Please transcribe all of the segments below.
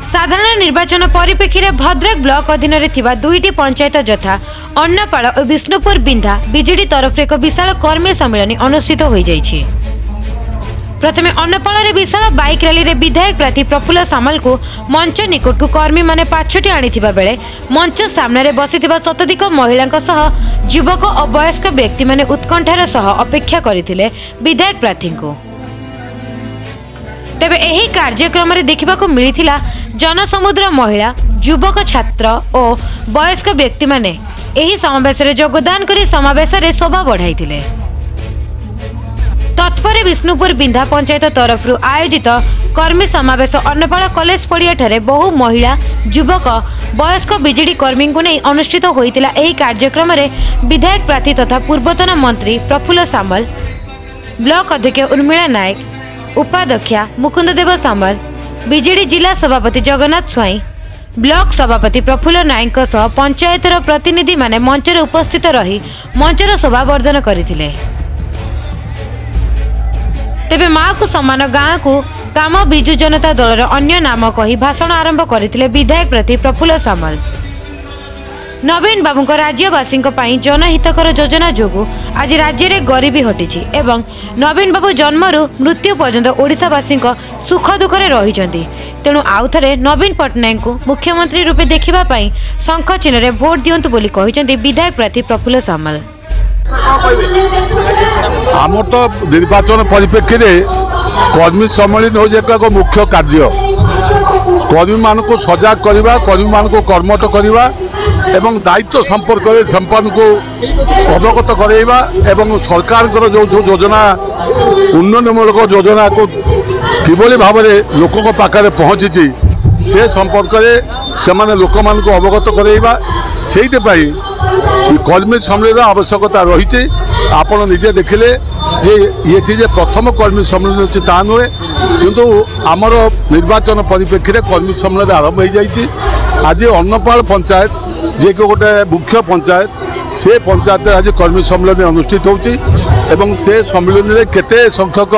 साधारण निर्वाचन परिप्रेक्षी भद्रक ब्लॉक अधीन दुईटी पंचायत यथा अन्नपाड़ और विष्णुपुर बिंधा बीजेडी तरफ एक विशाल कर्मी सम्मेलन अनुष्ठित हो जाइछि। प्रथमे अन्नपाड़ विशाल बाइक रैली रे विधायक प्रार्थी प्रफुल्ल सामल को मंच निकट को कर्मी माने पाछुटी आनिथिबा बेले मंच सामने बसिथिबा शताधिक महिला सह युवक और वयस्क व्यक्ति माने उत्कंठार सह अपेक्षा करथिले विधायक प्रार्थी को। तेबे एही कार्यक्रम रे देखिबाको मिलिथिला जनसमुद्र महिला युवक छात्र और वयस्क व्यक्ति माने एही समावेश रे योगदान करी समावेश रे शोभा बढ़ाइथिले। तत्पर विष्णुपुर बिंधा पंचायत तरफ आयोजित कर्मी समावेश अन्नपाड़ कॉलेज पड़िया ठारे बहु महिला युवक वयस्क बीजेडी कर्मी को नहीं अनुष्ठित होइतिला। एही कार्यक्रम रे विधायक प्रार्थी तथा पूर्वतन मंत्री प्रफुल्ल सामल, ब्लॉक अध्यक्ष उर्मिला नायक, उपाध्यक्षा मुकुंददेव सामल, बीजेडी जिला सभापति जगन्नाथ स्वाई, ब्लॉक सभापति प्रफुल्ल नायक सह पंचायतर प्रतिनिधि माने मंचरे उपस्थित रही मंचर शोभा वर्धन करथिले। तेबे माँ को सम्मान गाँ को काम बिजु जनता दलर अन्य नाम कही भाषण आरंभ करथिले विधायक प्रार्थी प्रफुल्ल सामल। नवीन बाबू राज्यवासी जनहितकर योजना जोगु आज राज्य में गरीबी हटिछि एवं नवीन बाबू जन्मरू मृत्यु पर्यंत ओडिशावासी सुख दुखरे रहिछन्ति। तेणु आउ थरे नवीन पट्टनायक को मुख्यमंत्री रूपे देखिबा पई शंख चिन्ह रे भोट दियंतु बोली कहिछन्ति विधायक प्रार्थी प्रफुल्ल सामल। आम तो निर्वाचन परिप्रेक्षी कर्मी सम्मेलन हो एक मुख्य कार्य कर्मी मान को सजाग करवा, कर्मी मान को कर्मठ करवा एवं दायित्व संपर्क में संपन्न को अवगत करवा एवं सरकार जो योजना उन्नयनमूलक योजना को किभली भाव में लोकों पाखे पहुँची से संपर्क में से लोक मान को अवगत करवा से कर्मी सम्मेलन आवश्यकता रही। आपण निजे देखिले ये प्रथम कर्मी सम्मेलन अच्छी ता नुहे किंतु आमर निर्वाचन परिप्रेक्षी कर्मी सम्मेलन आरंभ हो जाइए। आज अन्नपाड़ पंचायत जे कि गोटे मुख्य पंचायत से पंचायत आज कर्मी सम्मेलन अनुष्ठित होची एवं से सम्मेलन में केते संख्यक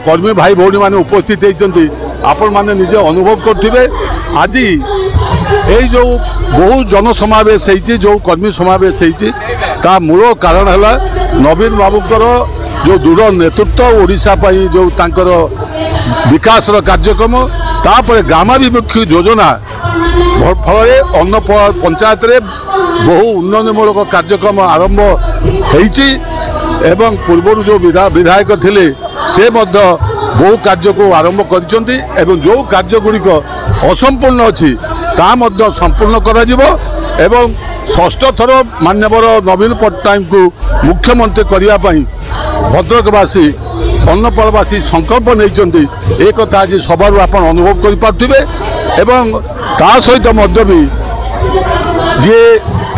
कर्मी भाई भौणी माने उपस्थित होती आपण माने निजे अनुभव करथिबे। आज यही जो बहु जनसमावेश होती जो कर्मी समावेश होती ता मूल कारण है नवीन बाबूकर जो दृढ़ नेतृत्व ओडिशा पई जो तांकर विकास कार्यक्रम तापर ग्रामाभिमुखी योजना फल अन्नपाड़ पंचायत रे बहु उन्नयनमूलक कार्यक्रम आरंभ होती एवं पूर्व जो विधायक थिले से बहु कार्य को आरंभ कर जो कार्य गुड़िक असंपूर्ण अच्छी ता संपूर्ण करा षष्ठ थर मान्यवर नवीन पट्टनायक को मुख्यमंत्री करने भद्रकवासी अन्नपाड़वासी संकल्प नहीं एक आज सभार आप अनुभव करें एवं ता सहित भी जी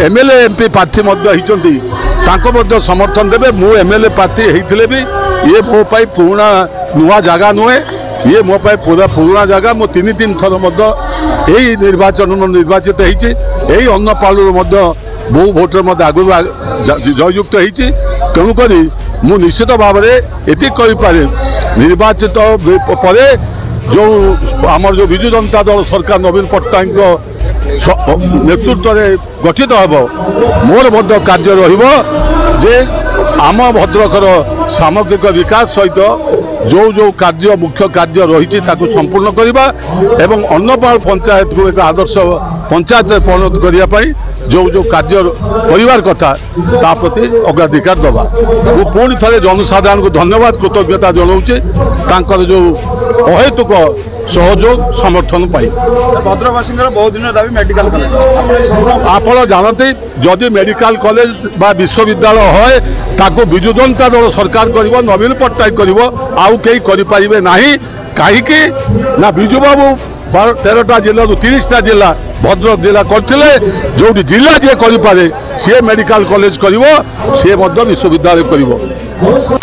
एमएलए एमपी प्रार्थी होती समर्थन देवे। मु एमएलए प्रार्थी होते भी ये मो पाई पुराना नुआ जगह नुहे ये मो पाई पूरा पुराना जगह मो तीन थर यही निर्वाचन निर्वाचित होती अन्नपाड़ बहु भोटर आगु जययुक्त होती। तेणुक मु निश्चित भाव में ये कहीपे निर्वाचित पर जो आमर जो विजु जनता दल सरकार नवीन पट्टनायक नेतृत्व में गठित होब मोर कार्य रे आम भद्रकर सामग्रिक विकास सहित जो जो कार्य मुख्य कार्य रही संपूर्ण करवा एवं अन्नपाड़ पंचायत को एक आदर्श पंचायत में परिणत करने जो जो कार्य परिवार कथा ता प्रति अग्राधिकार दबा। मु पुणी थे जनसाधारण को धन्यवाद कृतज्ञता जनाऊे जो अहेतुक सहयोग समर्थन पाई। भद्रकवासी बहुत दिन दाबी मेडिकल कॉलेज आप जानते जदि मेडिकल कॉलेज बा विश्वविद्यालय है ताको विजु जनता दल सरकार कर नवीन पट्टनायक कर आउ कई करें ना कहीं ना विजु बाबू 13टा जिला 30टा जिला भद्रक जिला करथिले जो जिला जे करें सी मेडिकल कॉलेज कर विश्वविद्यालय कर।